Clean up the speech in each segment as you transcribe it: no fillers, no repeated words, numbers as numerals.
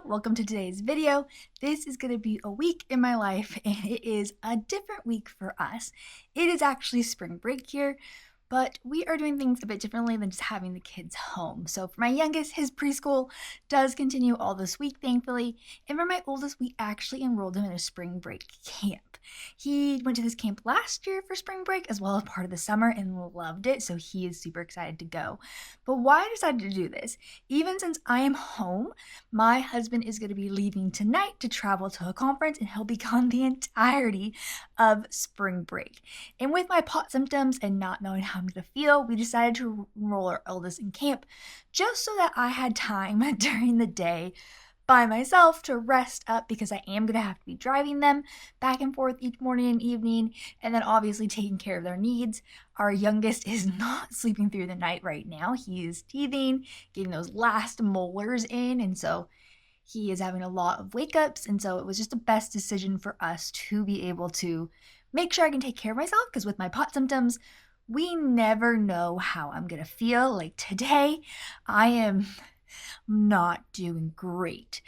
welcome to today's video. This is going to be a week in my life and it is a different week for us. It is actually spring break here, but we are doing things a bit differently than just having the kids home. So for my youngest, his preschool does continue all this week, thankfully. And for my oldest, we actually enrolled him in a spring break camp. He went to this camp last year for spring break as well as part of the summer and loved it, so he is super excited to go. But why I decided to do this, even since I am home, my husband is going to be leaving tonight to travel to a conference and he'll be gone the entirety of spring break. And with my pot symptoms and not knowing how I'm going to feel, we decided to enroll our eldest in camp just so that I had time during the day by myself to rest up, because I am going to have to be driving them back and forth each morning and evening, and then obviously taking care of their needs. Our youngest is not sleeping through the night right now. He is teething, getting those last molars in, and so he is having a lot of wake-ups, and so it was just the best decision for us to be able to make sure I can take care of myself, because with my pot symptoms, we never know how I'm going to feel. Like today, I am not doing great.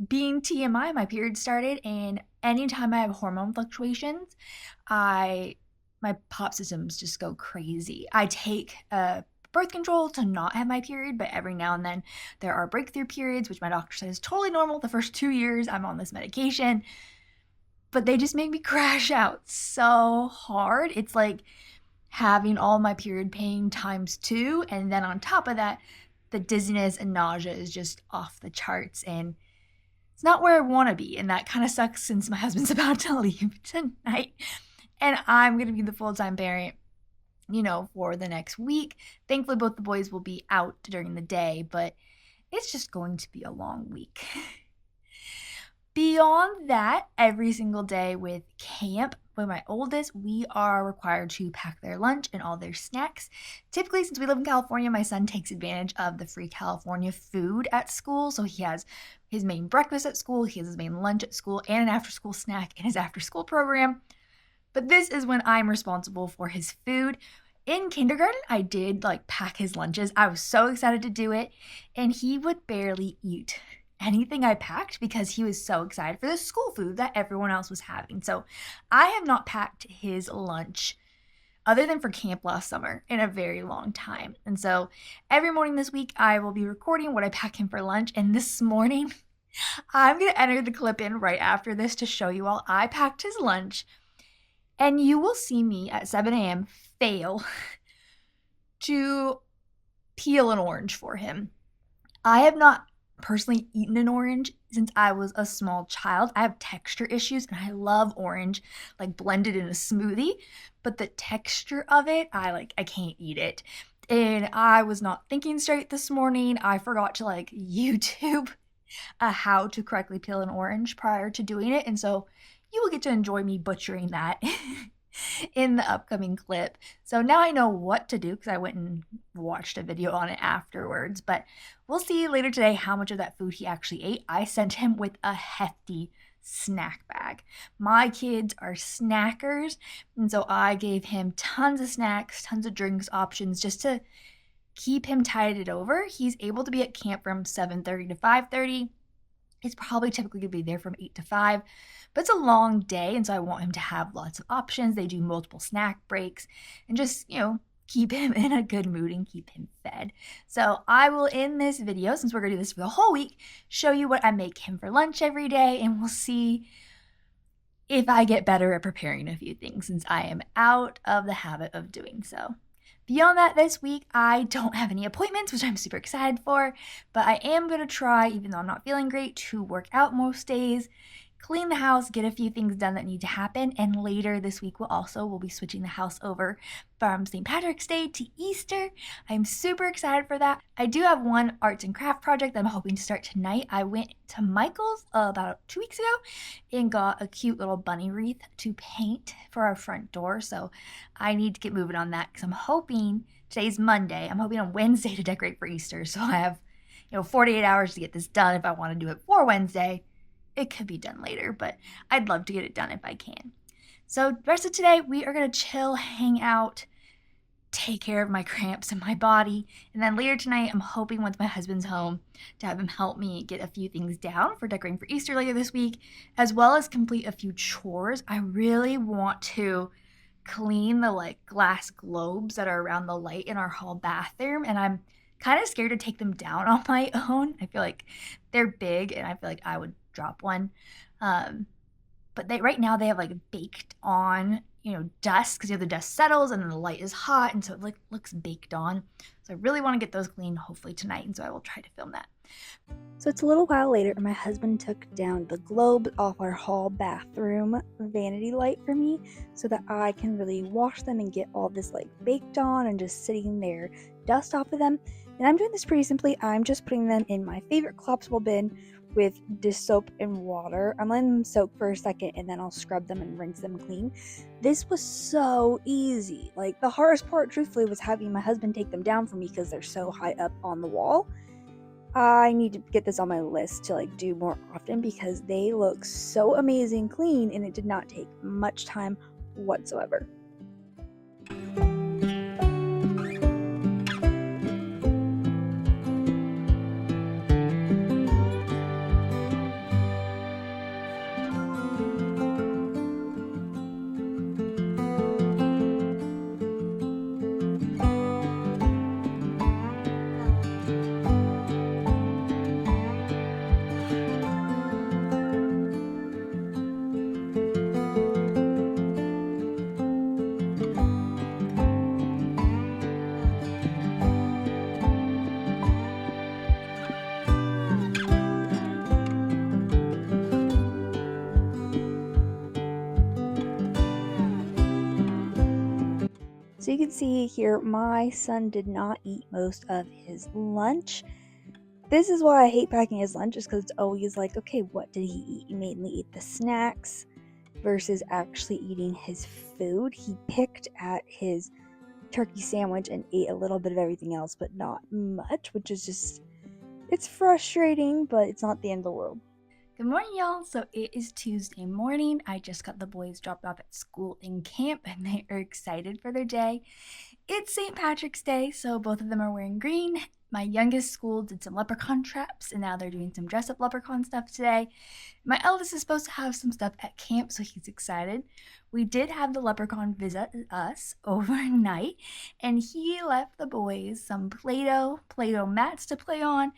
Being TMI, my period started, and anytime I have hormone fluctuations, my pop systems just go crazy. I take birth control to not have my period, but every now and then there are breakthrough periods, which my doctor says is totally normal. The first 2 years I'm on this medication, but they just make me crash out so hard. It's like having all my period pain times 2, and then on top of that, the dizziness and nausea is just off the charts, and it's not where I want to be. And that kind of sucks since my husband's about to leave tonight and I'm going to be the full-time parent, for the next week. Thankfully, both the boys will be out during the day, but it's just going to be a long week. Beyond that, every single day with camp, with my oldest, we are required to pack their lunch and all their snacks. Typically, since we live in California, my son takes advantage of the free California food at school. So he has his main breakfast at school, he has his main lunch at school, and an after-school snack in his after-school program. But this is when I'm responsible for his food. In kindergarten, I did pack his lunches. I was so excited to do it, and he would barely eat anything I packed because he was so excited for the school food that everyone else was having. So I have not packed his lunch other than for camp last summer in a very long time. And so every morning this week, I will be recording what I pack him for lunch. And this morning, I'm going to enter the clip in right after this to show you all I packed his lunch. And you will see me at 7 a.m. fail to peel an orange for him. I have not personally eaten an orange since I was a small child. I have texture issues and I love orange blended in a smoothie, but the texture of it, I can't eat it. And I was not thinking straight this morning. I forgot to YouTube how to correctly peel an orange prior to doing it, and so you will get to enjoy me butchering that in the upcoming clip. So now I know what to do because I went and watched a video on it afterwards. But we'll see later today how much of that food he actually ate. I sent him with a hefty snack bag. My kids are snackers, and so I gave him tons of snacks, tons of drinks options just to keep him tided over. He's able to be at camp from 7:30 to 5:30. He's probably typically going to be there from 8 to 5, but it's a long day, and so I want him to have lots of options. They do multiple snack breaks, and just, keep him in a good mood and keep him fed. So I will, in this video, since we're going to do this for the whole week, show you what I make him for lunch every day, and we'll see if I get better at preparing a few things, since I am out of the habit of doing so. Beyond that, this week, I don't have any appointments, which I'm super excited for, but I am going to try, even though I'm not feeling great, to work out most days, clean the house, get a few things done that need to happen, and later this week we'll be switching the house over from St. Patrick's Day to Easter. I'm super excited for that. I do have one arts and craft project that I'm hoping to start tonight. I went to Michael's about 2 weeks ago and got a cute little bunny wreath to paint for our front door, so I need to get moving on that because I'm hoping, today's Monday, I'm hoping on Wednesday to decorate for Easter, so I have 48 hours to get this done if I want to do it for Wednesday. It could be done later, but I'd love to get it done if I can. So the rest of today, we are going to chill, hang out, take care of my cramps in my body. And then later tonight, I'm hoping once my husband's home to have him help me get a few things down for decorating for Easter later this week, as well as complete a few chores. I really want to clean the glass globes that are around the light in our hall bathroom, and I'm kind of scared to take them down on my own. I feel like they're big and I feel like I would drop one. But right now they have baked on, dust, because the dust settles and then the light is hot, and so it looks baked on. So I really want to get those cleaned hopefully tonight, and so I will try to film that. So it's a little while later, and my husband took down the globes off our hall bathroom vanity light for me so that I can really wash them and get all this baked on and just sitting there, dust off of them. And I'm doing this pretty simply. I'm just putting them in my favorite collapsible bin with dish soap and water. I'm letting them soak for a second, and then I'll scrub them and rinse them clean. This was so easy. The hardest part, truthfully, was having my husband take them down for me because they're so high up on the wall. I need to get this on my list to do more often because they look so amazing clean, and it did not take much time whatsoever. So you can see here, my son did not eat most of his lunch. This is why I hate packing his lunch, is because it's always okay, what did he eat? He mainly ate the snacks versus actually eating his food. He picked at his turkey sandwich and ate a little bit of everything else, but not much, which is it's frustrating, but it's not the end of the world. Good morning, y'all. So it is Tuesday morning. I just got the boys dropped off at school and camp, and they are excited for their day. It's St. Patrick's Day, so both of them are wearing green. My youngest school did some leprechaun traps, and now they're doing some dress-up leprechaun stuff today. My eldest is supposed to have some stuff at camp, so he's excited. We did have the leprechaun visit us overnight, and he left the boys some Play-Doh mats to play on,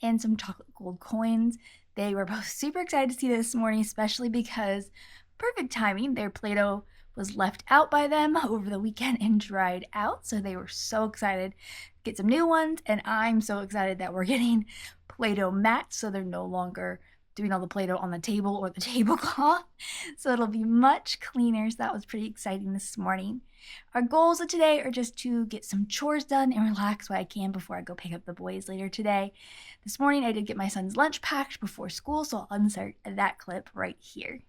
and some chocolate gold coins. They were both super excited to see this morning, especially because perfect timing, their Play-Doh was left out by them over the weekend and dried out, so they were so excited to get some new ones, and I'm so excited that we're getting Play-Doh mats, so they're no longer doing all the Play-Doh on the table or the tablecloth, so it'll be much cleaner. So that was pretty exciting this morning. Our goals of today are just to get some chores done and relax while I can before I go pick up the boys later today. This morning I did get my son's lunch packed before school, so I'll insert that clip right here.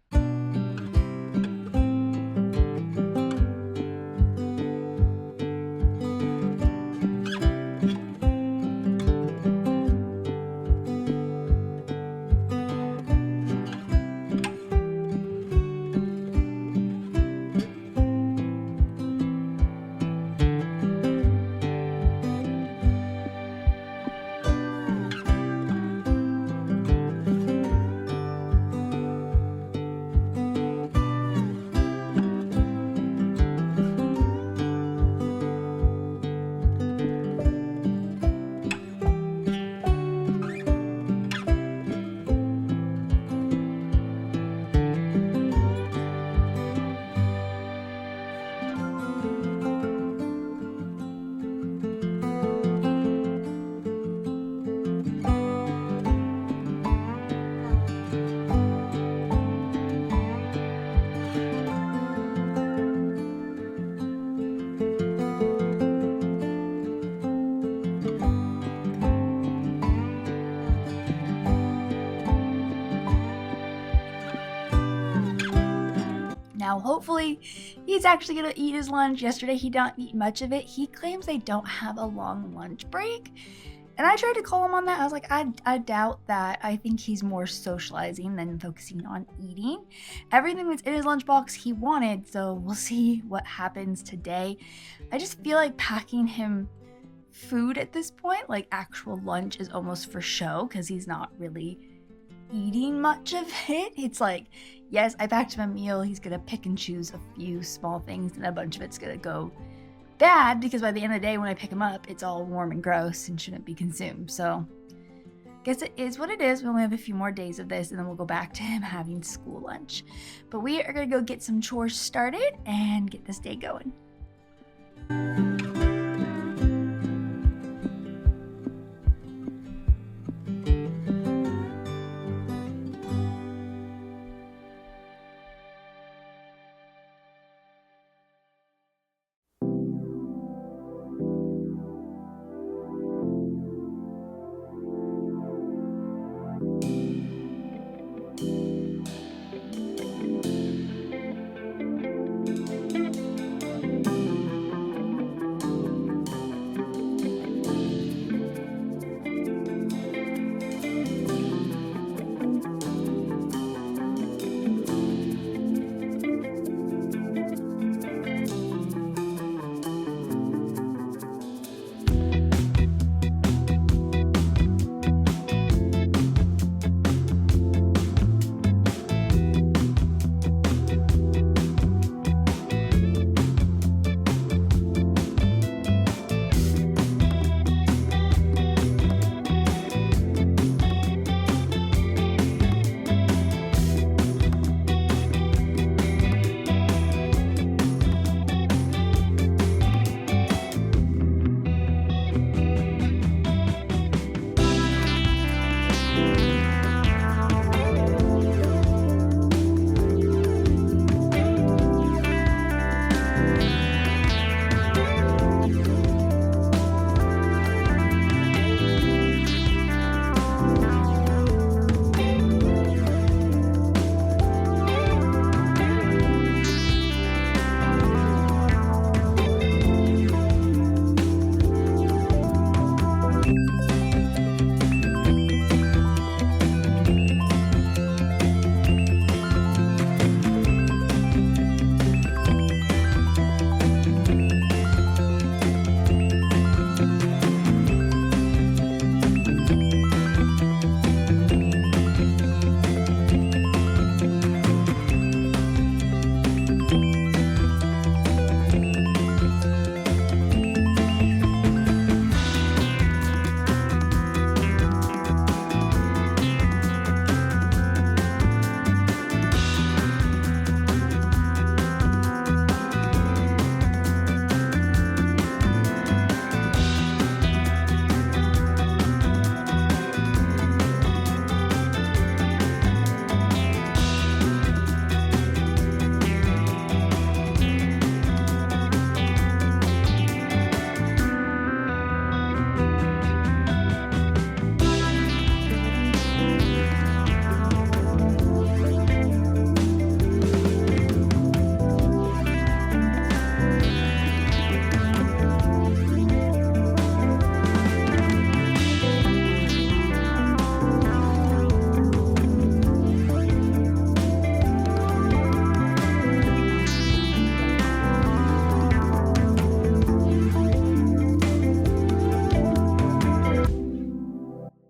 Now, hopefully, he's actually going to eat his lunch. Yesterday, he didn't eat much of it. He claims they don't have a long lunch break. And I tried to call him on that. I was like, I doubt that. I think he's more socializing than focusing on eating. Everything that's in his lunchbox he wanted, so we'll see what happens today. I just feel like packing him food at this point, like actual lunch, is almost for show because he's not really eating much of it. It's like, yes, I packed him a meal. He's gonna pick and choose a few small things, and a bunch of it's gonna go bad because by the end of the day, when I pick him up, it's all warm and gross and shouldn't be consumed. So, guess it is what it is. We only have a few more days of this, and then we'll go back to him having school lunch. But we are gonna go get some chores started and get this day going.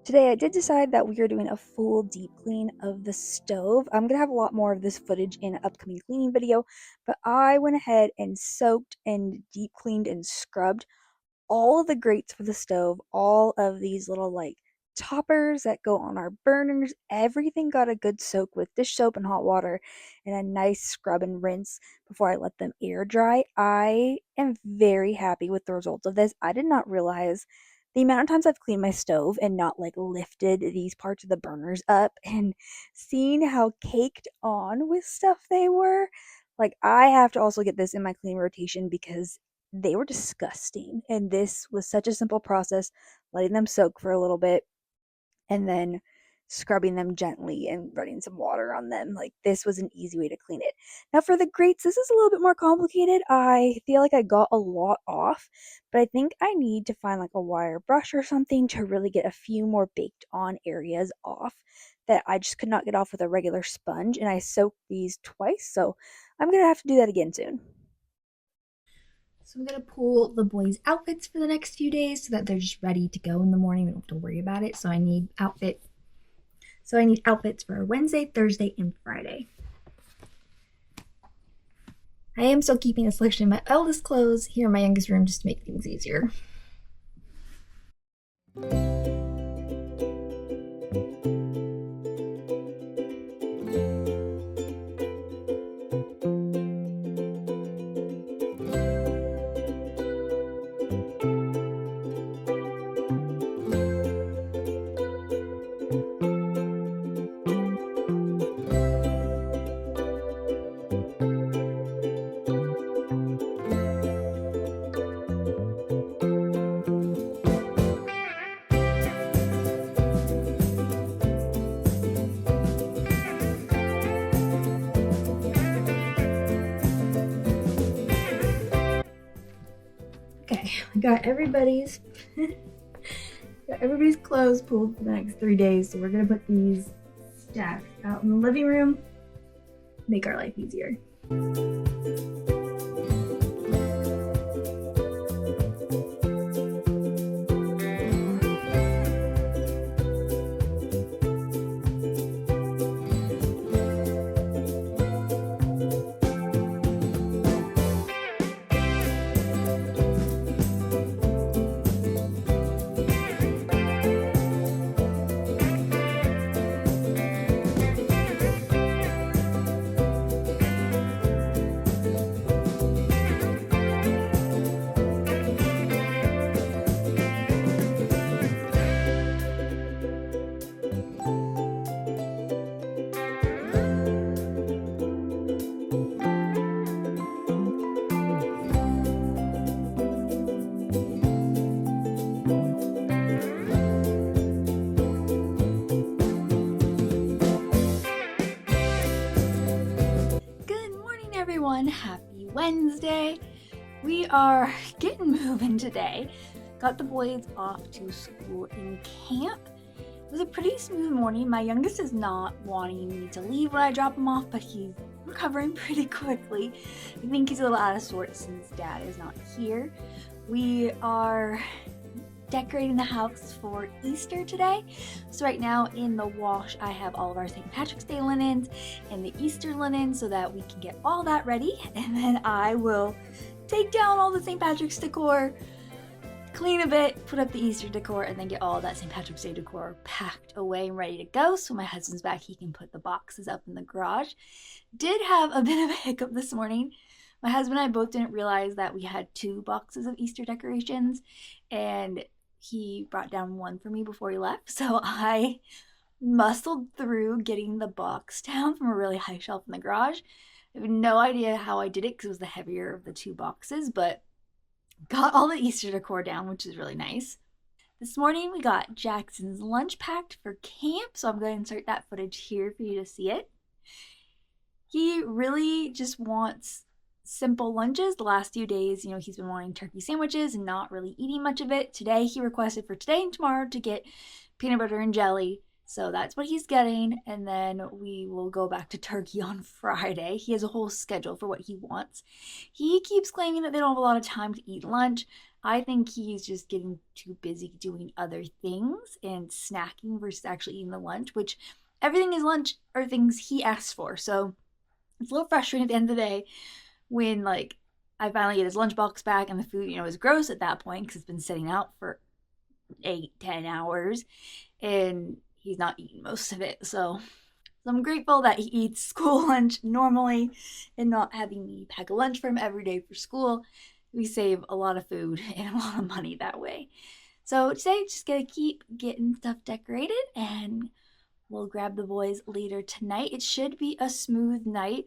Today I did decide that we are doing a full deep clean of the stove. I'm going to have a lot more of this footage in an upcoming cleaning video, but I went ahead and soaked and deep cleaned and scrubbed all of the grates for the stove, all of these little like toppers that go on our burners, everything got a good soak with dish soap and hot water and a nice scrub and rinse before I let them air dry. I am very happy with the results of this. I did not realize the amount of times I've cleaned my stove and not like lifted these parts of the burners up and seeing how caked on with stuff they were. Like, I have to also get this in my clean rotation because they were disgusting. And this was such a simple process, letting them soak for a little bit and then scrubbing them gently and running some water on them. Like, this was an easy way to clean it. Now, for the grates, this is a little bit more complicated. I feel like I got a lot off, but I think I need to find like a wire brush or something to really get a few more baked on areas off that I just could not get off with a regular sponge. And I soaked these twice, so I'm gonna have to do that again soon. So I'm gonna pull the boys' outfits for the next few days so that they're just ready to go in the morning. We don't have to worry about it. So I need outfits for Wednesday, Thursday, and Friday. I am still keeping a selection of my eldest clothes here in my youngest room just to make things easier. Okay, I got everybody's clothes pulled for the next 3 days, so we're gonna put these stacks out in the living room, make our life easier. Everyone, happy Wednesday. We are getting moving today. Got the boys off to school in camp. It was a pretty smooth morning. My youngest is not wanting me to leave when I drop him off, but he's recovering pretty quickly. I think he's a little out of sorts since dad is not here. We are decorating the house for Easter today. So right now in the wash, I have all of our St. Patrick's Day linens and the Easter linen so that we can get all that ready. And then I will take down all the St. Patrick's decor, clean a bit, put up the Easter decor, and then get all that St. Patrick's Day decor packed away and ready to go. So my husband's back, he can put the boxes up in the garage. Did have a bit of a hiccup this morning. My husband and I both didn't realize that we had 2 boxes of Easter decorations, and he brought down one for me before he left. So I muscled through getting the box down from a really high shelf in the garage. I have no idea how I did it because it was the heavier of the 2 boxes, but got all the Easter decor down, which is really nice. This morning we got Jackson's lunch packed for camp, so I'm going to insert that footage here for you to see it. He really just wants simple lunches. The last few days, he's been wanting turkey sandwiches and not really eating much of it. Today, he requested for today and tomorrow to get peanut butter and jelly. So that's what he's getting. And then we will go back to turkey on Friday. He has a whole schedule for what he wants. He keeps claiming that they don't have a lot of time to eat lunch. I think he's just getting too busy doing other things and snacking versus actually eating the lunch, which everything is lunch or things he asks for. So it's a little frustrating at the end of the day when I finally get his lunchbox back and the food, is gross at that point because it's been sitting out for 8-10 hours and he's not eating most of it. So I'm grateful that he eats school lunch normally and not having me pack a lunch for him every day for school. We save a lot of food and a lot of money that way. So today, just gonna keep getting stuff decorated and we'll grab the boys later tonight. It should be a smooth night.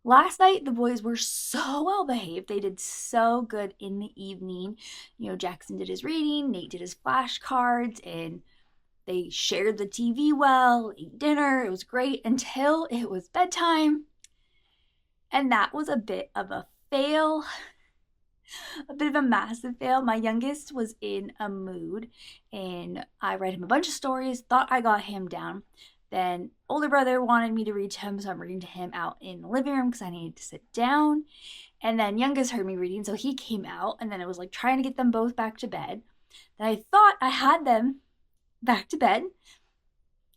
Last night, the boys were so well behaved. They did so good in the evening. Jackson did his reading, Nate did his flashcards, and They shared the TV well, ate dinner. It was great until it was bedtime. And that was a bit of a fail, a bit of a massive fail. My youngest was in a mood and I read him a bunch of stories, thought I got him down. Then older brother wanted me to read to him, so I'm reading to him out in the living room because I needed to sit down. And then youngest heard me reading, so he came out, and then it was like trying to get them both back to bed. Then I thought I had them back to bed.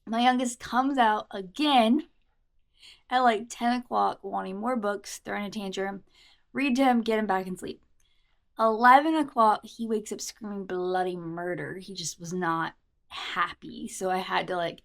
My youngest comes out again at like 10 o'clock wanting more books, throwing a tantrum. Read to him, get him back and sleep. 11 o'clock, he wakes up screaming bloody murder. He just was not happy. So I had to like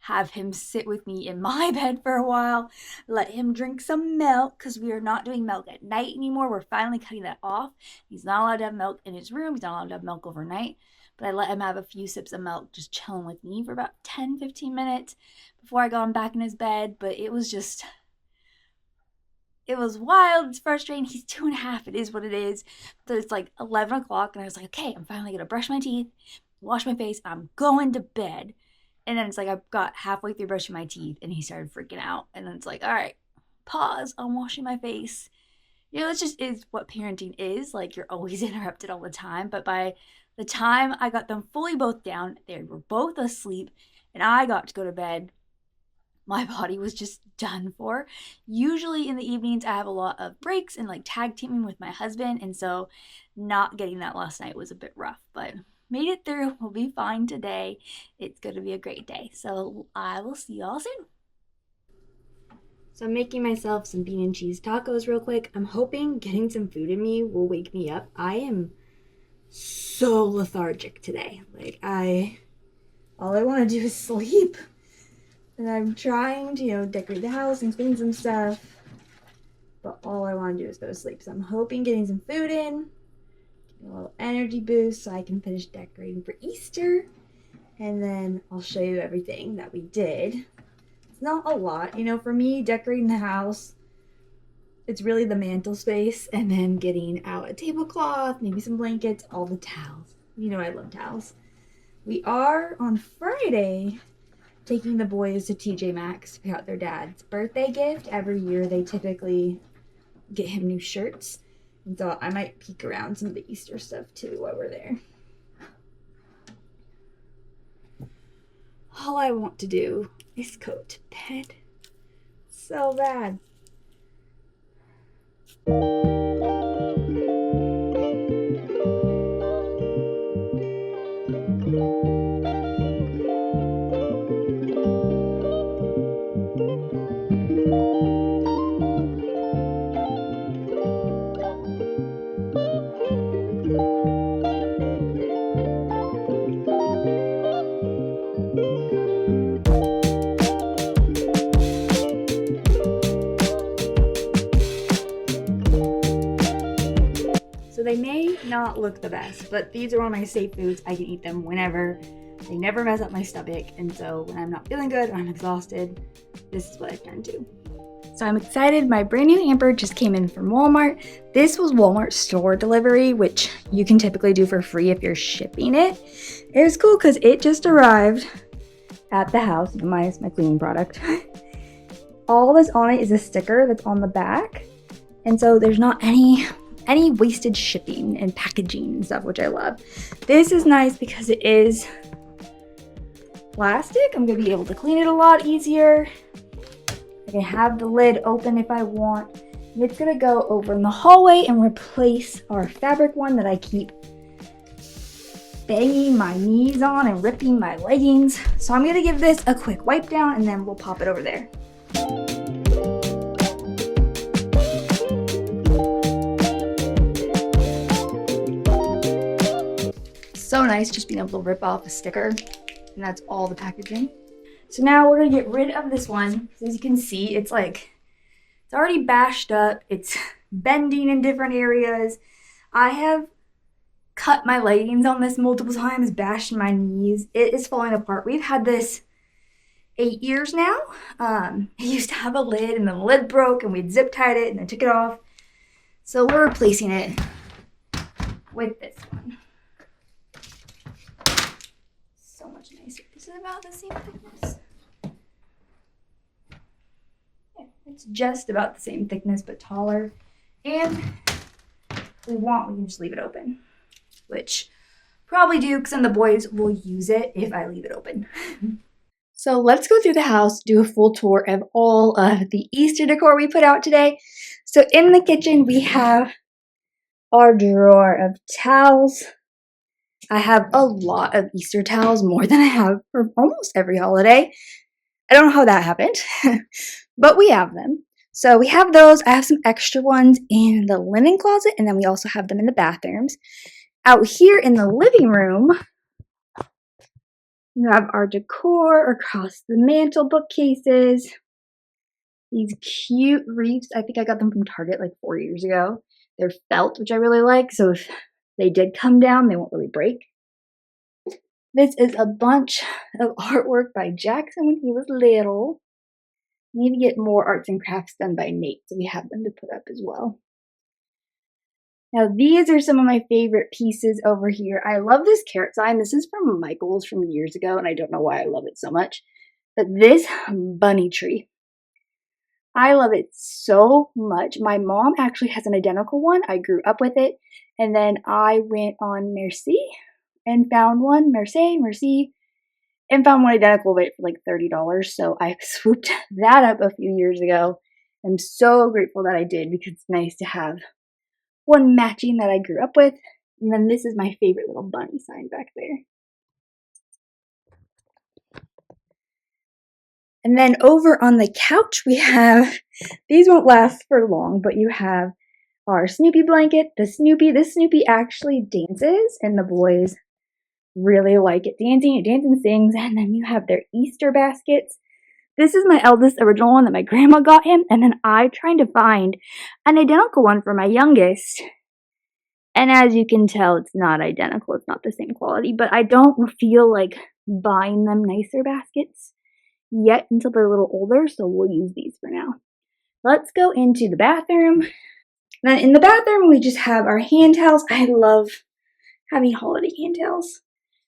have him sit with me in my bed for a while, let him drink some milk because we are not doing milk at night anymore. We're finally cutting that off. He's not allowed to have milk in his room. He's not allowed to have milk overnight. But I let him have a few sips of milk just chilling with me for about 10-15 minutes before I got him back in his bed. But it was wild. It's frustrating. He's 2.5. It is what it is. So it's like 11 o'clock and I was like, okay, I'm finally going to brush my teeth, wash my face, and I'm going to bed. And then it's like I got halfway through brushing my teeth and he started freaking out. And then it's like, all right, pause. I'm washing my face. You know, it just is what parenting is. Like you're always interrupted all the time. But by the time I got them fully both down, they were both asleep and I got to go to bed, my body was just done for. Usually in the evenings, I have a lot of breaks and like tag teaming with my husband. And so not getting that last night was a bit rough, but made it through. We'll be fine today. It's going to be a great day. So I will see y'all soon. So I'm making myself some bean and cheese tacos real quick. I'm hoping getting some food in me will wake me up. I am so lethargic today. All I want to do is sleep. And I'm trying to, decorate the house and clean some stuff. But all I want to do is go to sleep. So I'm hoping getting some food in, a little energy boost so I can finish decorating for Easter. And then I'll show you everything that we did. It's not a lot. For me, decorating the house, it's really the mantle space and then getting out a tablecloth, maybe some blankets, all the towels. I love towels. We are on Friday taking the boys to TJ Maxx to pick out their dad's birthday gift. Every year they typically get him new shirts. And so I might peek around some of the Easter stuff too while we're there. All I want to do is go to bed. So bad. They may not look the best, but these are one of my safe foods. I can eat them whenever. They never mess up my stomach, and so when I'm not feeling good or I'm exhausted, this is what I turn to. So I'm excited. My brand new hamper just came in from Walmart. This was Walmart store delivery, which you can typically do for free if you're shipping it. It was cool because it just arrived at the house, minus my cleaning product. All that's on it is a sticker that's on the back, and so there's not any wasted shipping and packaging and stuff, which I love. This is nice because it is plastic. I'm gonna be able to clean it a lot easier. I can have the lid open if I want. And it's gonna go over in the hallway and replace our fabric one that I keep banging my knees on and ripping my leggings. So I'm gonna give this a quick wipe down and then we'll pop it over there. So nice just being able to rip off a sticker, and that's all the packaging. So now we're gonna get rid of this one. So as you can see, it's already bashed up. It's bending in different areas. I have cut my leggings on this multiple times, bashed my knees. It is falling apart. We've had this 8 years now. It used to have a lid and then the lid broke and we'd zip tied it and then took it off. So we're replacing it with this one. so much nicer. This is about the same thickness. Yeah, it's just about the same thickness, but taller. And we can just leave it open, which probably do because then the boys will use it if I leave it open. So let's go through the house, do a full tour of all of the Easter decor we put out today. So in the kitchen, we have our drawer of towels. I have a lot of Easter towels, more than I have for almost every holiday. I don't know how that happened, but we have them. So we have those. I have some extra ones in the linen closet, and then we also have them in the bathrooms. Out here in the living room, you have our decor across the mantle bookcases. These cute wreaths. I think I got them from Target like 4 years ago. They're felt, which I really like, so if they did come down, they won't really break. This is a bunch of artwork by Jackson when he was little. We need to get more arts and crafts done by Nate, so we have them to put up as well. Now, these are some of my favorite pieces over here. I love this carrot sign. This is from Michael's from years ago, and I don't know why I love it so much. But this bunny tree, I love it so much. My mom actually has an identical one. I grew up with it. And then I went on Merci and found one, Merci, and found one identical of it for like $30. So I swooped that up a few years ago. I'm so grateful that I did because it's nice to have one matching that I grew up with. And then this is my favorite little bunny sign back there. And then over on the couch, we have, these won't last for long, but you have our Snoopy blanket, This Snoopy actually dances, and the boys really like it dancing. It dances and sings. And then you have their Easter baskets. This is my eldest original one that my grandma got him. And then I tried to find an identical one for my youngest. And as you can tell, it's not identical. It's not the same quality. But I don't feel like buying them nicer baskets yet until they're a little older. So we'll use these for now. Let's go into the bathroom. Then in the bathroom, we just have our hand towels. I love having holiday hand towels.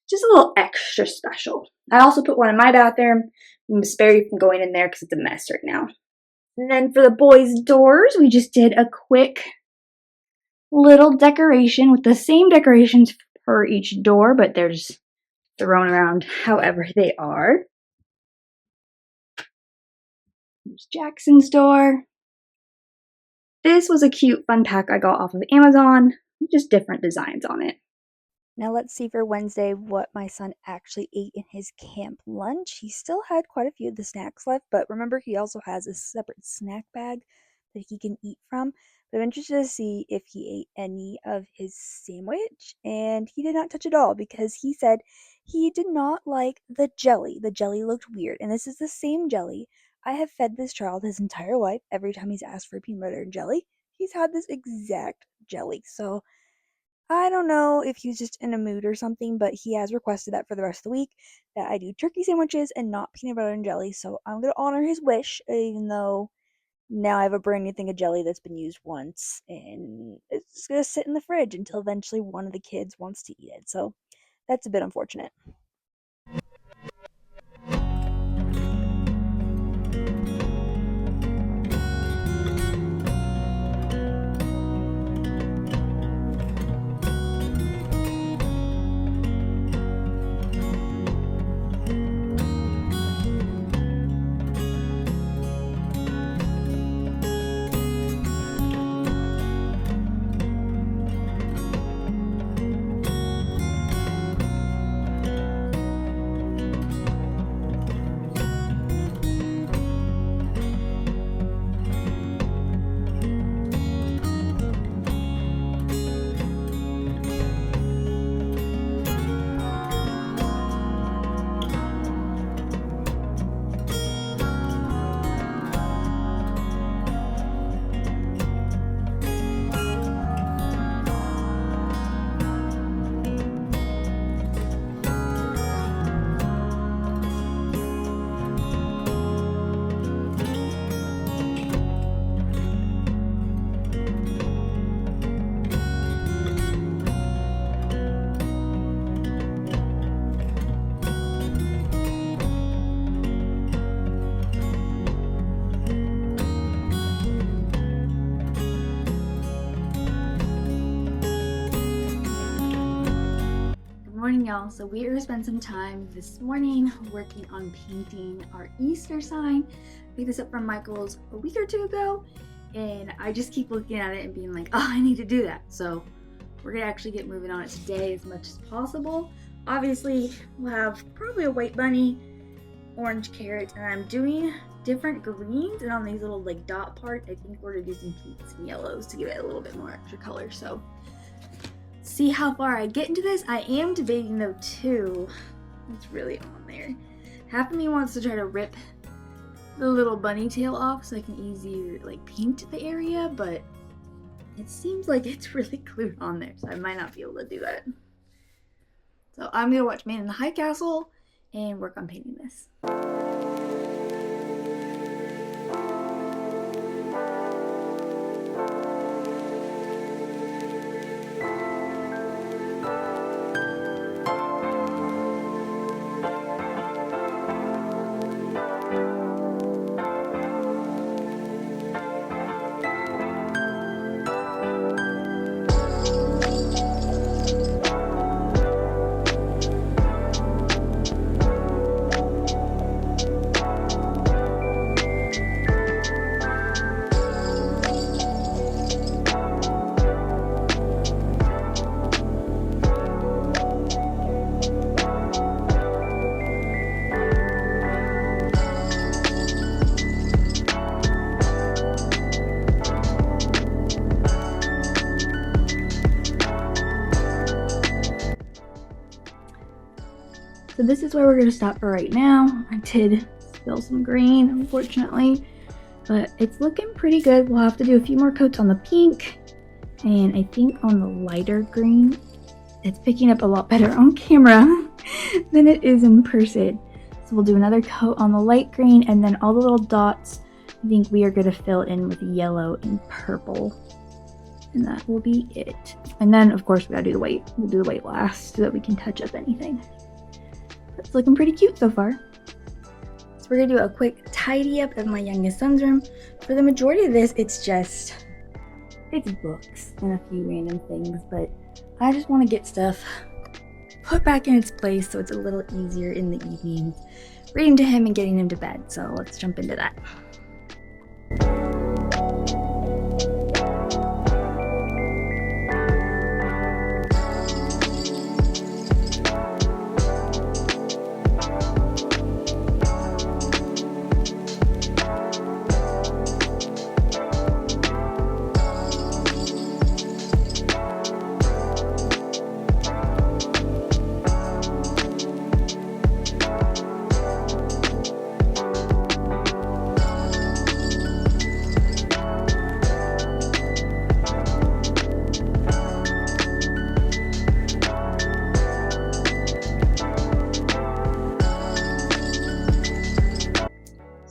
Just a little extra special. I also put one in my bathroom. I'm going to spare you from going in there because it's a mess right now. And then for the boys' doors, we just did a quick little decoration with the same decorations per each door, but they're just thrown around however they are. There's Jackson's door. This was a cute fun pack I got off of Amazon. Just different designs on it. Now let's see for Wednesday what my son actually ate in his camp lunch. He still had quite a few of the snacks left, but remember he also has a separate snack bag that he can eat from. But I'm interested to see if he ate any of his sandwich, and he did not touch it all because he said he did not like the jelly. The jelly looked weird, and this is the same jelly I have fed this child his entire life. Every time he's asked for peanut butter and jelly, he's had this exact jelly. So I don't know if he's just in a mood or something, but he has requested that for the rest of the week that I do turkey sandwiches and not peanut butter and jelly. So I'm going to honor his wish, even though now I have a brand new thing of jelly that's been used once, and it's going to sit in the fridge until eventually one of the kids wants to eat it. So that's a bit unfortunate. now. So we are going to spend some time this morning working on painting our Easter sign. I picked this up from Michael's a week or two ago, and I just keep looking at it and being like, oh, I need to do that. So we're going to actually get moving on it today as much as possible. Obviously, we'll have probably a white bunny, orange carrot, and I'm doing different greens, and on these little like dot parts, I think we're going to do some pinks and yellows to give it a little bit more extra color. So see how far I get into this. I am debating though too. It's really on there. Half of me wants to try to rip the little bunny tail off so I can easier like paint the area, but it seems like it's really glued on there, so I might not be able to do that. So I'm gonna watch Man in the High Castle and work on painting this. So this is where we're going to stop for right now. I did spill some green, unfortunately, but it's looking pretty good. We'll have to do a few more coats on the pink, and I think on the lighter green, it's picking up a lot better on camera than it is in person. So we'll do another coat on the light green, and then all the little dots, I think we are going to fill in with yellow and purple, and that will be it. And then, of course, we got to do the white. We'll do the white last so that we can touch up anything. It's looking pretty cute so far. So we're gonna do a quick tidy up of my youngest son's room. For the majority of this, it's books and a few random things, but I just want to get stuff put back in its place so it's a little easier in the evenings reading to him and getting him to bed. So let's jump into that.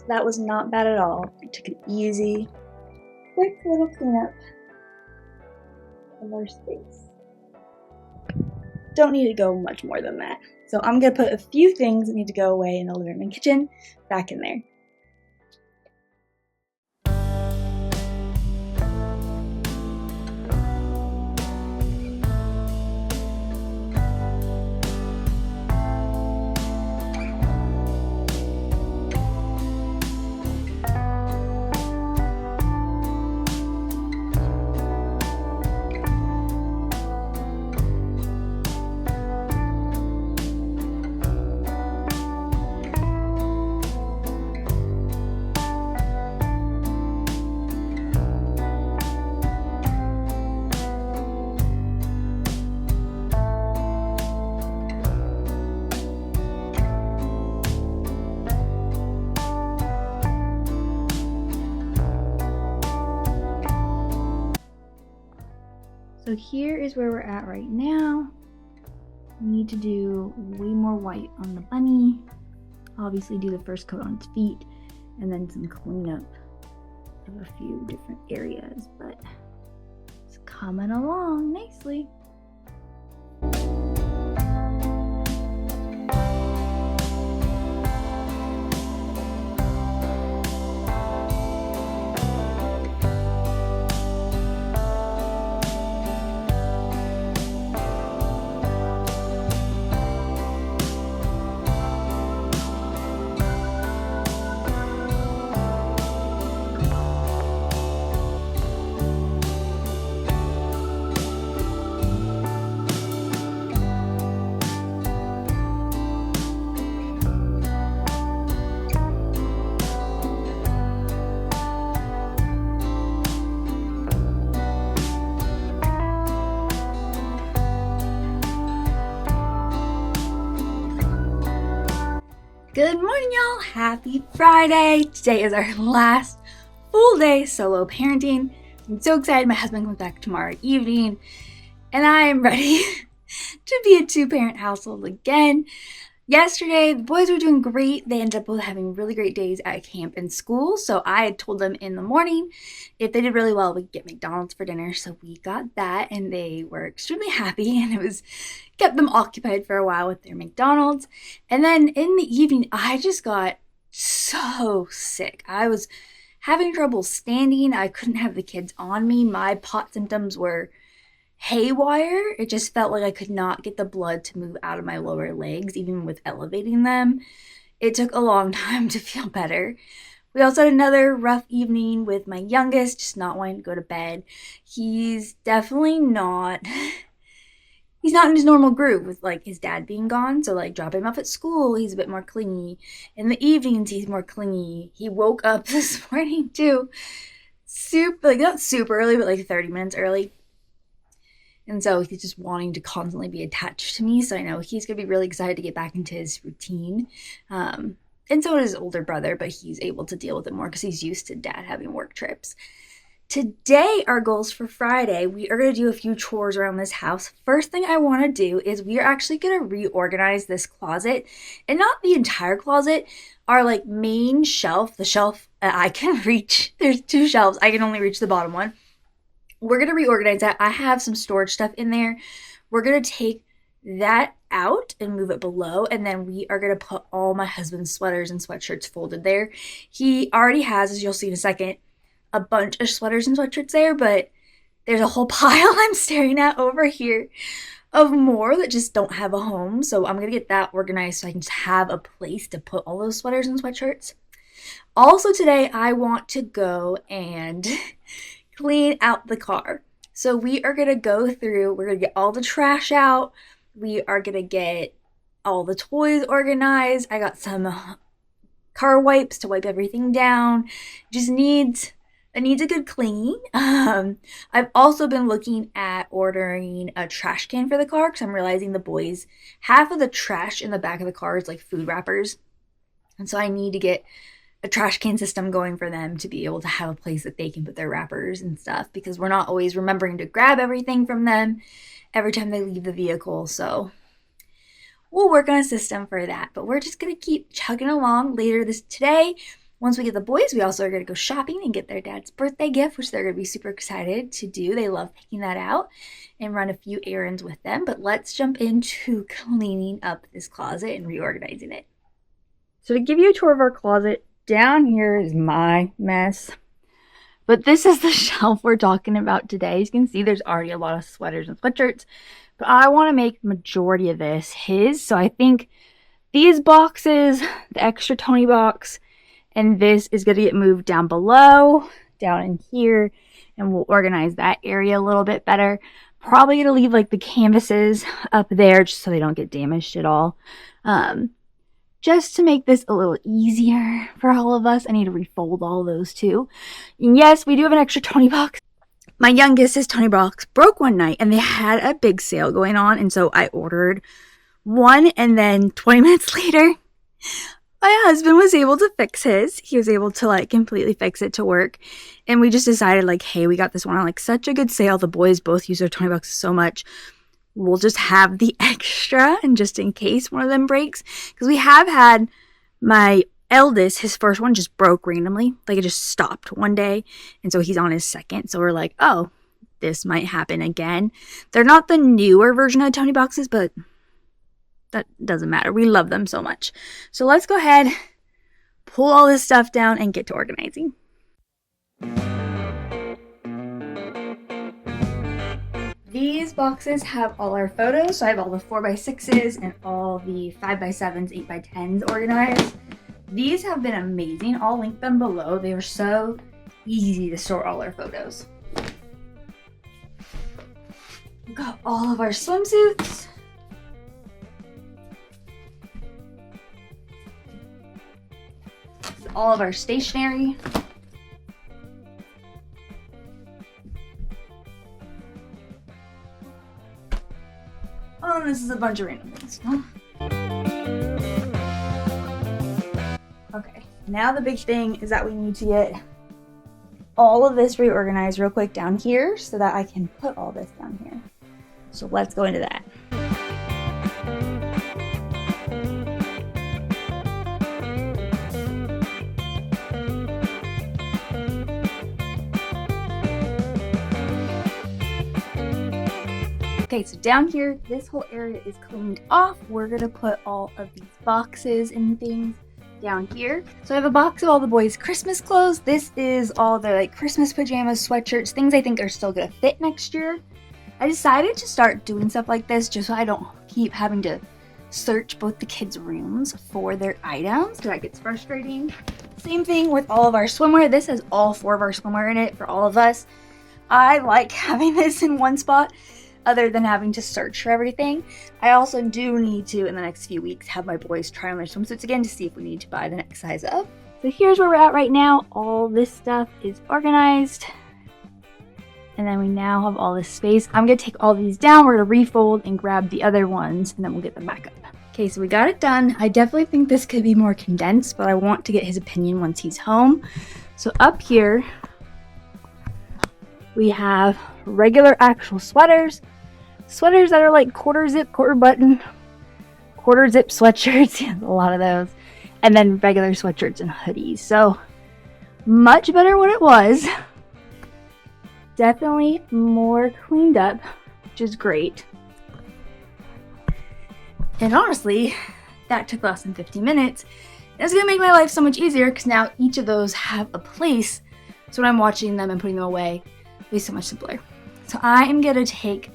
That was not bad at all. I took it easy. Quick little cleanup of our space. Don't need to go much more than that. So I'm going to put a few things that need to go away in the living room and kitchen back in there. So here is where we're at right now. We need to do way more white on the bunny. Obviously do the first coat on its feet, and then some cleanup of a few different areas, but it's coming along nicely. Good morning, y'all. Happy Friday. Today is our last full day solo parenting. I'm so excited. My husband comes back tomorrow evening, and I am ready to be a 2-parent household again. Yesterday, the boys were doing great. They ended up both having really great days at camp and school. So I had told them in the morning if they did really well, we'd get McDonald's for dinner. So we got that, and they were extremely happy, and it kept them occupied for a while with their McDonald's. And then in the evening, I just got so sick. I was having trouble standing. I couldn't have the kids on me. My pot symptoms were haywire. It just felt like I could not get the blood to move out of my lower legs, even with elevating them. It took a long time to feel better. We also had another rough evening with my youngest, just not wanting to go to bed. He's definitely not in his normal groove with like his dad being gone. So like dropping him off at school, he's a bit more clingy. In the evenings, he's more clingy. He woke up this morning too, not super early, but like 30 minutes early. And so he's just wanting to constantly be attached to me. So I know he's going to be really excited to get back into his routine. And so is his older brother, but he's able to deal with it more because he's used to dad having work trips. Today, our goals for Friday, we are going to do a few chores around this house. First thing I want to do is we are actually going to reorganize this closet. And not the entire closet, our like main shelf, the shelf I can reach. There's 2 shelves. I can only reach the bottom one. We're going to reorganize that. I have some storage stuff in there. We're going to take that out and move it below. And then we are going to put all my husband's sweaters and sweatshirts folded there. He already has, as you'll see in a second, a bunch of sweaters and sweatshirts there. But there's a whole pile I'm staring at over here of more that just don't have a home. So I'm going to get that organized so I can just have a place to put all those sweaters and sweatshirts. Also today, I want to go and clean out the car. So we are going to go through, we're going to get all the trash out. We are going to get all the toys organized. I got some car wipes to wipe everything down. It needs a good cleaning. I've also been looking at ordering a trash can for the car because I'm realizing the boys, half of the trash in the back of the car is like food wrappers. And so I need to get a trash can system going for them to be able to have a place that they can put their wrappers and stuff because we're not always remembering to grab everything from them every time they leave the vehicle. So we'll work on a system for that, but we're just going to keep chugging along later today. Once we get the boys, we also are going to go shopping and get their dad's birthday gift, which they're going to be super excited to do. They love picking that out and run a few errands with them, but let's jump into cleaning up this closet and reorganizing it. So to give you a tour of our closet, down here is my mess. But this is the shelf we're talking about today. As you can see, there's already a lot of sweaters and sweatshirts. But I want to make the majority of this his. So I think these boxes, the extra Tony box, and this is going to get moved down below, down in here. And we'll organize that area a little bit better. Probably going to leave like the canvases up there just so they don't get damaged at all. Just to make this a little easier for all of us, I need to refold all those too. And yes, we do have an extra Tony box. My youngest, his Tony box broke one night and they had a big sale going on. And so I ordered one, and then 20 minutes later, my husband was able to fix his. He was able to like completely fix it to work. And we just decided like, hey, we got this one on like such a good sale. The boys both use their Tony boxes so much. We'll just have the extra, and just in case one of them breaks, because we have had my eldest, his first one just broke randomly, like it just stopped one day, and so he's on his second. So we're like, oh, this might happen again. They're not the newer version of Tony boxes, but that doesn't matter. We love them so much. So let's go ahead, pull all this stuff down, and get to organizing. These boxes have all our photos. So I have all the 4x6s and all the 5x7s, 8x10s organized. These have been amazing. I'll link them below. They are so easy to store all our photos. We've got all of our swimsuits. All of our stationery. Oh, and this is a bunch of random things. Now the big thing is that we need to get all of this reorganized real quick down here so that I can put all this down here. So let's go into that. Okay, so down here, this whole area is cleaned off. We're gonna put all of these boxes and things down here. So I have a box of all the boys' Christmas clothes. This is all their like Christmas pajamas, sweatshirts, things I think are still gonna fit next year. I decided to start doing stuff like this just so I don't keep having to search both the kids' rooms for their items, because that gets frustrating. Same thing with all of our swimwear. This has all 4 of our swimwear in it for all of us. I like having this in one spot other than having to search for everything. I also do need to, in the next few weeks, have my boys try on their swimsuits again to see if we need to buy the next size up. So here's where we're at right now. All this stuff is organized. And then we now have all this space. I'm gonna take all these down, we're gonna refold and grab the other ones, and then we'll get them back up. Okay, so we got it done. I definitely think this could be more condensed, but I want to get his opinion once he's home. So up here, we have regular actual sweaters. Sweaters that are like quarter zip, quarter button, quarter zip sweatshirts, yeah, a lot of those. And then regular sweatshirts and hoodies. So much better what it was. Definitely more cleaned up, which is great. And honestly, that took less than 15 minutes. It's gonna make my life so much easier because now each of those have a place. So when I'm watching them and putting them away, it'll be so much simpler. So I am gonna take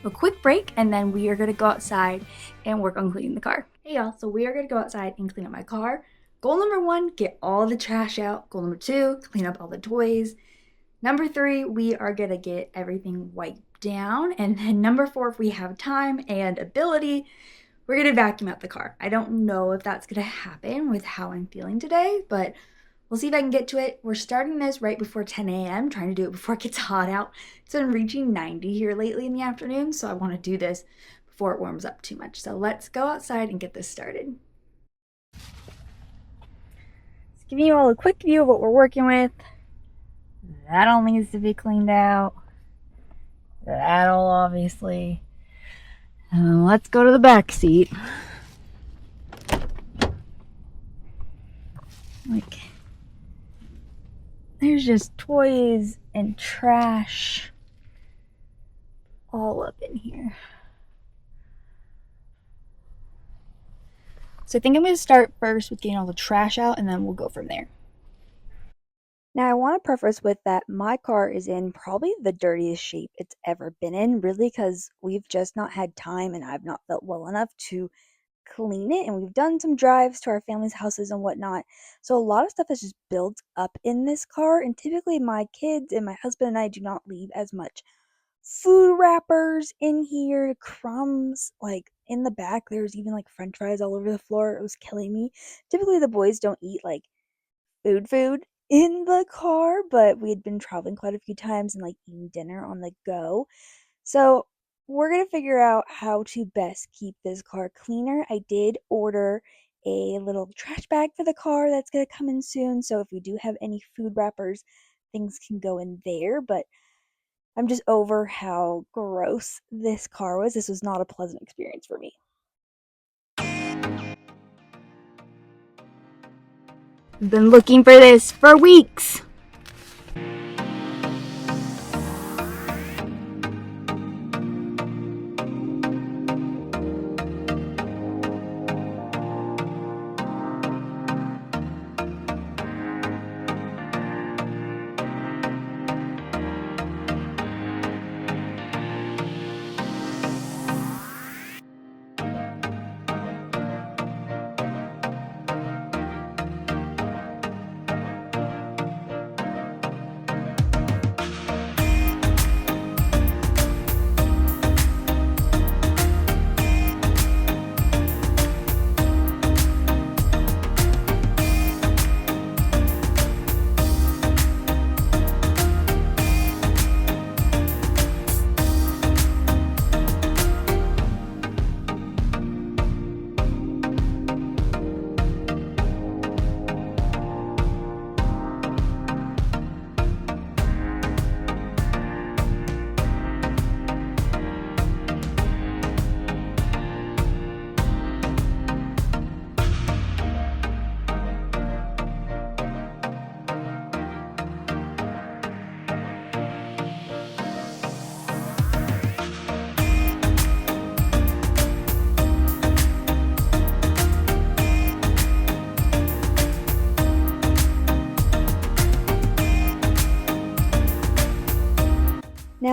a quick break and then we are gonna go outside and work on cleaning the car. Hey y'all, so we are gonna go outside and clean up my car. Goal number 1, get all the trash out. Goal number 2, clean up all the toys. Number 3, we are gonna get everything wiped down. And then number 4, if we have time and ability, we're gonna vacuum out the car. I don't know if that's gonna happen with how I'm feeling today, but we'll see if I can get to it. We're starting this right before 10 a.m., trying to do it before it gets hot out. It's been reaching 90 here lately in the afternoon, so I wanna do this before it warms up too much. So let's go outside and get this started. Just giving you all a quick view of what we're working with. That all needs to be cleaned out. That all obviously. Let's go to the back seat. Like, there's just toys and trash all up in here. So I think I'm going to start first with getting all the trash out and then we'll go from there. Now, I want to preface with that my car is in probably the dirtiest shape it's ever been in, really, because we've just not had time and I've not felt well enough to clean it. And we've done some drives to our family's houses and whatnot. So, a lot of stuff is just built up in this car. And typically, my kids and my husband and I do not leave as much food wrappers in here, crumbs. Like in the back, there's even like french fries all over the floor. It was killing me. Typically, the boys don't eat like food in the car, but we had been traveling quite a few times and like eating dinner on the go. So we're gonna figure out how to best keep this car cleaner. I did order a little trash bag for the car that's gonna come in soon. So if we do have any food wrappers, things can go in there. But I'm just over how gross this car was. This was not a pleasant experience for me. Been looking for this for weeks.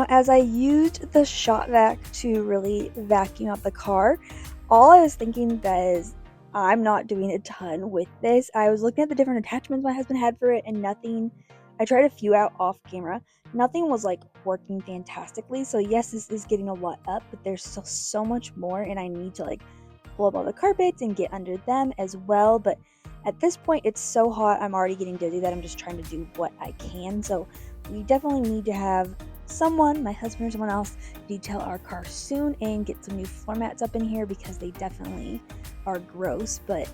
Now, as I used the shop vac to really vacuum out the car, all I was thinking that is I'm not doing a ton with this. I was looking at the different attachments my husband had for it, and nothing. I tried a few out off camera. Nothing was like working fantastically. So yes, this is getting a lot up, but there's still so much more, and I need to like pull up all the carpets and get under them as well. But at this point, it's so hot, I'm already getting dizzy that I'm just trying to do what I can. So we definitely need to have someone, my husband or someone else, detail our car soon and get some new floor mats up in here because they definitely are gross. But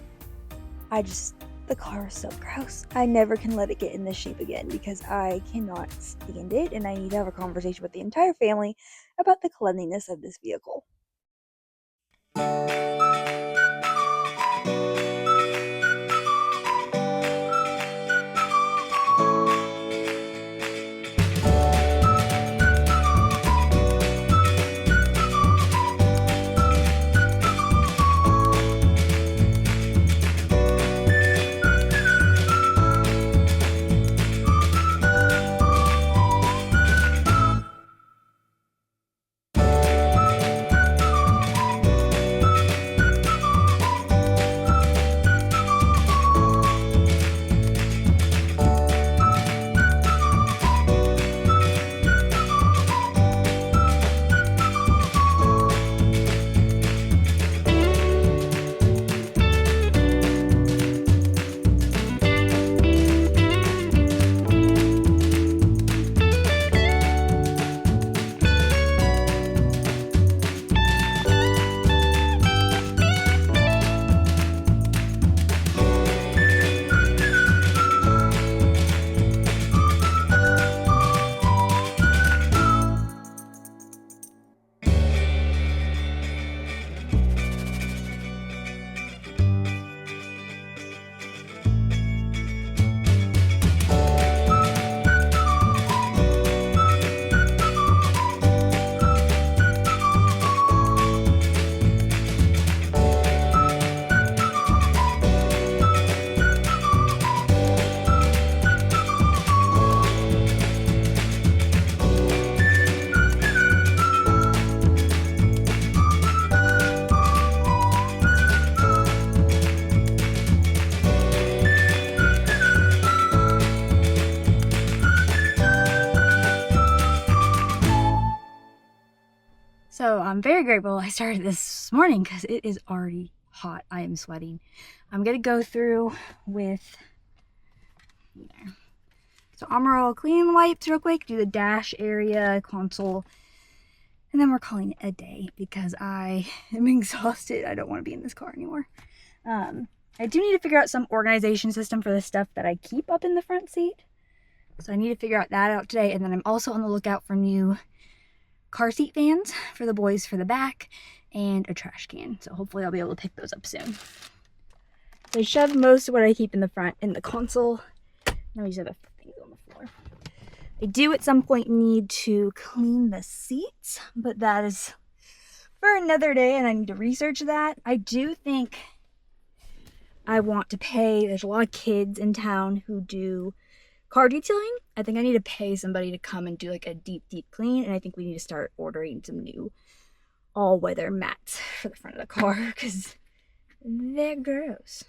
the car is so gross. I never can let it get in this shape again because I cannot stand it, and I need to have a conversation with the entire family about the cleanliness of this vehicle. So I'm very grateful I started this morning because it is already hot. I am sweating. I'm going to go through with there. So Armor clean wipes real quick, do the dash area, console, and then we're calling it a day because I am exhausted. I don't want to be in this car anymore. I do need to figure out some organization system for the stuff that I keep up in the front seat. So I need to figure out that out today. And then I'm also on the lookout for new car seat fans for the boys for the back and a trash can. So hopefully I'll be able to pick those up soon. So I shoved most of what I keep in the front in the console. Now we just have a things on the floor. I do at some point need to clean the seats, but that is for another day and I need to research that. I do think I want to pay, there's a lot of kids in town who do car detailing. I think I need to pay somebody to come and do like a deep clean, and I think we need to start ordering some new all-weather mats for the front of the car because they're gross.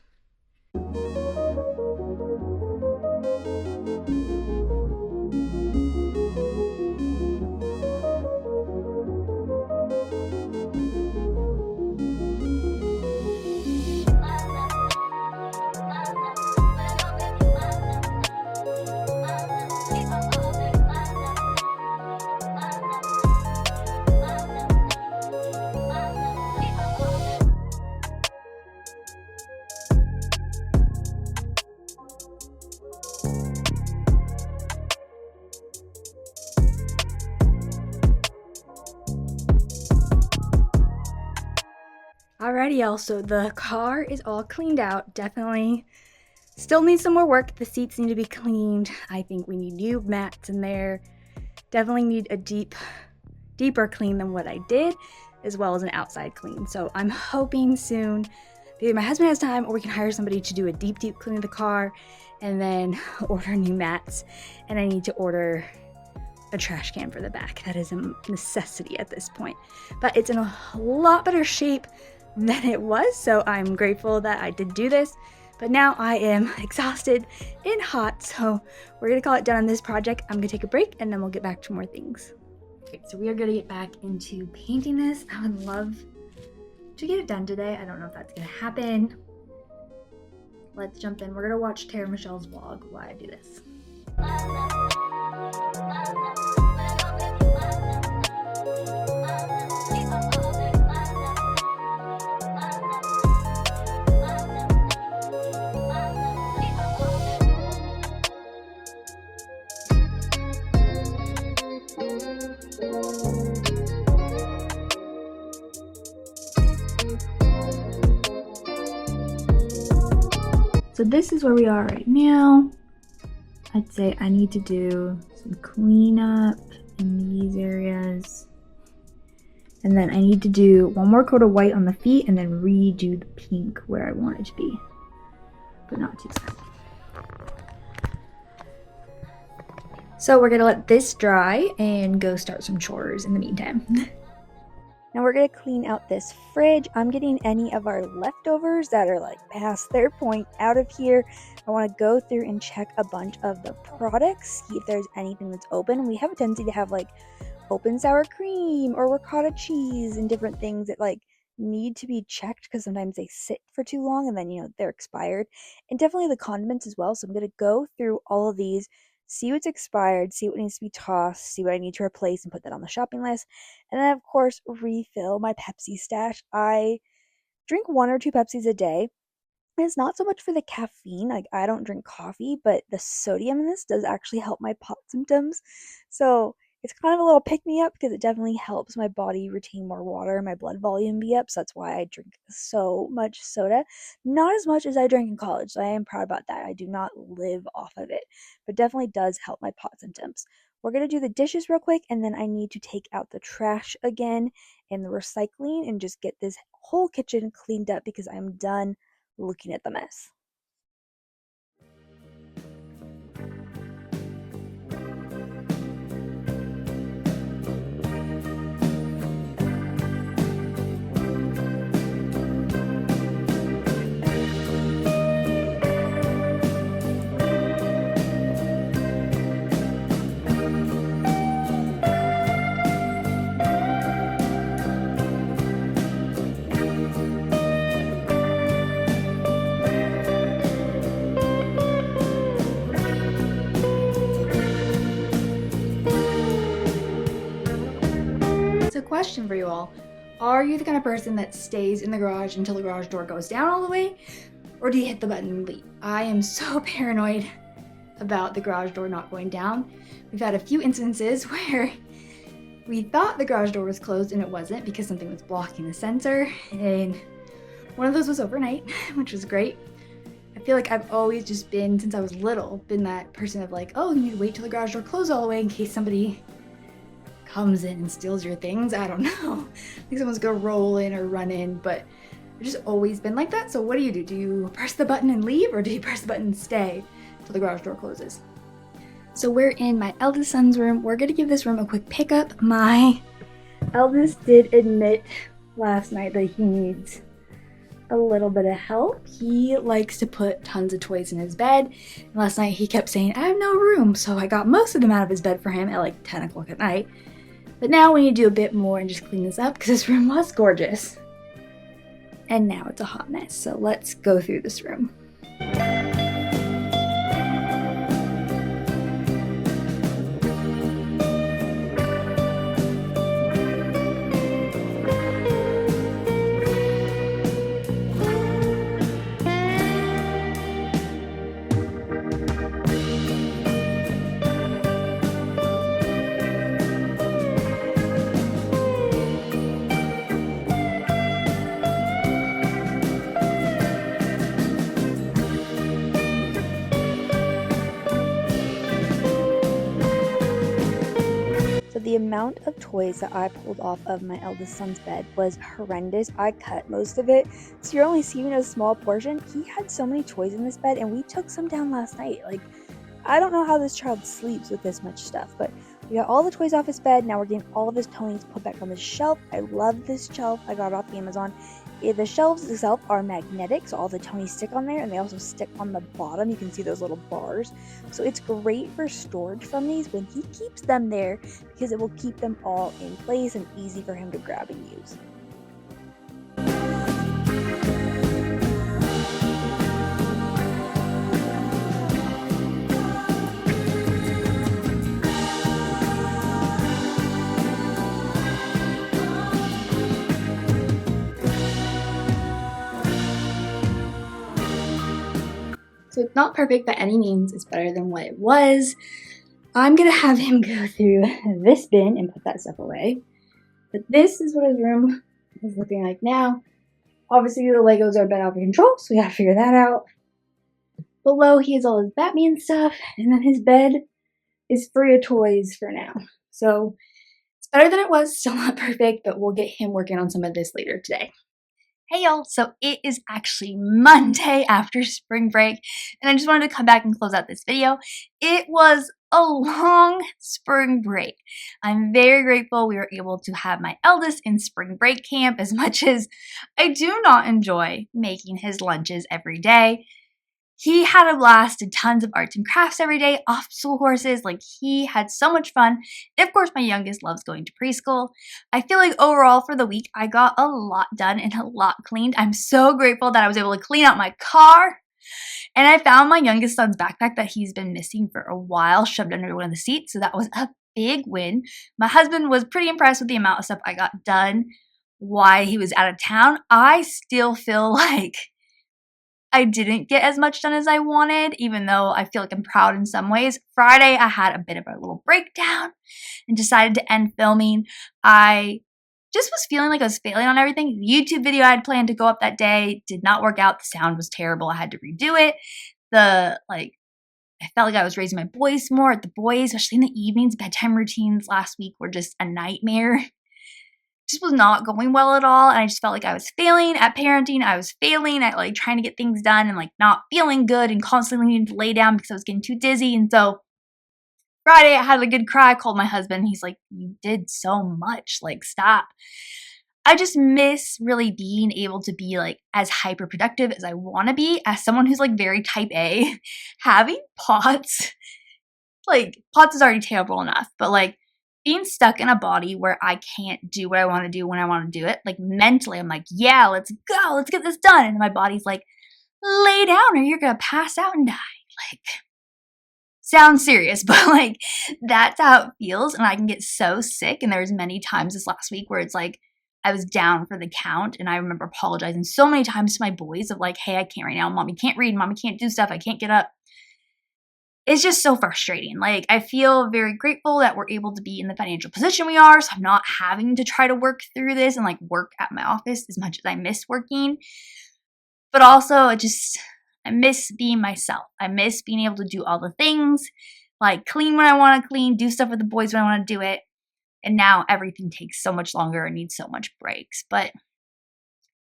Alrighty, y'all, so the car is all cleaned out. Definitely still needs some more work. The seats need to be cleaned. I think we need new mats in there. Definitely need a deeper clean than what I did, as well as an outside clean. So I'm hoping soon either my husband has time or we can hire somebody to do a deep clean of the car and then order new mats. And I need to order a trash can for the back. That is a necessity at this point. But it's in a lot better shape than it was, so I'm grateful that I did do this. But now I am exhausted and hot, so we're gonna call it done on this project. I'm gonna take a break and then we'll get back to more things. Okay, so we are gonna get back into painting this. I would love to get it done today. I don't know if that's gonna happen. Let's jump in. We're gonna watch Tara Michelle's vlog while I do this. So this is where we are right now. I'd say I need to do some cleanup in these areas. And then I need to do one more coat of white on the feet and then redo the pink where I want it to be, but not too sad. So we're gonna let this dry and go start some chores in the meantime. Now we're going to clean out this fridge. I'm getting any of our leftovers that are like past their point out of here. I want to go through and check a bunch of the products, see if there's anything that's open. We have a tendency to have like open sour cream or ricotta cheese and different things that like need to be checked because sometimes they sit for too long and then, you know, they're expired. And definitely the condiments as well. So I'm going to go through all of these, see what's expired, see what needs to be tossed, see what I need to replace and put that on the shopping list. And then, of course, refill my Pepsi stash. I drink 1 or 2 Pepsis a day. And it's not so much for the caffeine. Like, I don't drink coffee, but the sodium in this does actually help my pot symptoms. So it's kind of a little pick-me-up because it definitely helps my body retain more water and my blood volume be up. So that's why I drink so much soda. Not as much as I drank in college, so I am proud about that. I do not live off of it, but definitely does help my pot symptoms. We're going to do the dishes real quick, and then I need to take out the trash again and the recycling and just get this whole kitchen cleaned up because I'm done looking at the mess. So question for you all. Are you the kind of person that stays in the garage until the garage door goes down all the way? Or do you hit the button and leave? I am so paranoid about the garage door not going down. We've had a few instances where we thought the garage door was closed and it wasn't because something was blocking the sensor. And one of those was overnight, which was great. I feel like I've always just been, since I was little, been that person of like, oh, you need to wait till the garage door closes all the way in case somebody comes in and steals your things. I don't know. I think someone's gonna roll in or run in, but I've just always been like that. So what do? Do you press the button and leave, or do you press the button and stay till the garage door closes? So we're in my eldest son's room. We're gonna give this room a quick pickup. My eldest did admit last night that he needs a little bit of help. He likes to put tons of toys in his bed. And last night he kept saying, I have no room. So I got most of them out of his bed for him at like 10 o'clock at night. But now we need to do a bit more and just clean this up because this room was gorgeous. And now it's a hot mess. So let's go through this room. The amount of toys that I pulled off of my eldest son's bed was horrendous. I cut most of it, so you're only seeing a small portion. He had so many toys in this bed, and we took some down last night. Like, I don't know how this child sleeps with this much stuff, but We got all the toys off his bed. Now we're getting all of his toys put back on the shelf. I love this shelf. I got it off Amazon. The shelves itself are magnetic, so all the toys stick on there, and they also stick on the bottom. You can see those little bars. So it's great for storage from these when he keeps them there, because it will keep them all in place and easy for him to grab and use. So it's not perfect by any means. It's better than what it was. I'm going to have him go through this bin and put that stuff away. But this is what his room is looking like now. Obviously, the Legos are a bit out of control, so we got to figure that out. Below, he has all his Batman stuff, and then his bed is free of toys for now. So it's better than it was. Still not perfect, but we'll get him working on some of this later today. Hey y'all, so it is actually Monday after spring break, and I just wanted to come back and close out this video. It was a long spring break. I'm very grateful we were able to have my eldest in spring break camp, as much as I do not enjoy making his lunches every day. He had a blast, did tons of arts and crafts every day, obstacle courses, like he had so much fun. And of course, my youngest loves going to preschool. I feel like overall for the week, I got a lot done and a lot cleaned. I'm so grateful that I was able to clean out my car. And I found my youngest son's backpack that he's been missing for a while, shoved under one of the seats. So that was a big win. My husband was pretty impressed with the amount of stuff I got done while he was out of town. I still feel like I didn't get as much done as I wanted, even though I feel like I'm proud in some ways. Friday, I had a bit of a little breakdown and decided to end filming. I just was feeling like I was failing on everything. The YouTube video I had planned to go up that day did not work out. The sound was terrible. I had to redo it. I felt like I was raising my voice more. The boys, especially in the evenings, bedtime routines last week were just a nightmare. Just was not going well at all, and I just felt like I was failing at parenting. I was failing at like trying to get things done and like not feeling good and constantly needing to lay down because I was getting too dizzy. And so Friday I had a good cry, called my husband. He's like, "You did so much, like stop." I just miss really being able to be like as hyper productive as I want to be as someone who's like very type A. Having POTS, like POTS is already terrible enough, but like being stuck in a body where I can't do what I want to do when I want to do it, like mentally, I'm like, yeah, let's go, let's get this done. And my body's like, lay down or you're going to pass out and die. Like, sounds serious, but like, that's how it feels. And I can get so sick. And there's many times this last week where it's like, I was down for the count. And I remember apologizing so many times to my boys of like, hey, I can't right now. Mommy can't read. Mommy can't do stuff. I can't get up. It's just so frustrating. Like, I feel very grateful that we're able to be in the financial position we are, so I'm not having to try to work through this and like work at my office as much as I miss working. But also, I miss being myself. I miss being able to do all the things, like clean when I want to clean, do stuff with the boys when I want to do it. And now everything takes so much longer and needs so much breaks. But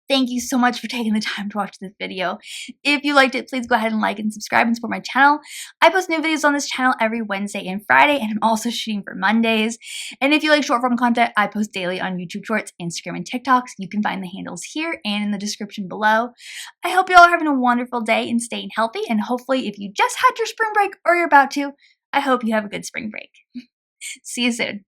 thank you so much for taking the time to watch this video. If you liked it, please go ahead and like and subscribe and support my channel. I post new videos on this channel every Wednesday and Friday, and I'm also shooting for Mondays. And if you like short form content, I post daily on YouTube Shorts, Instagram, and TikToks. You can find the handles here and in the description below. I hope you all are having a wonderful day and staying healthy, and hopefully if you just had your spring break or you're about to, I hope you have a good spring break. See you soon.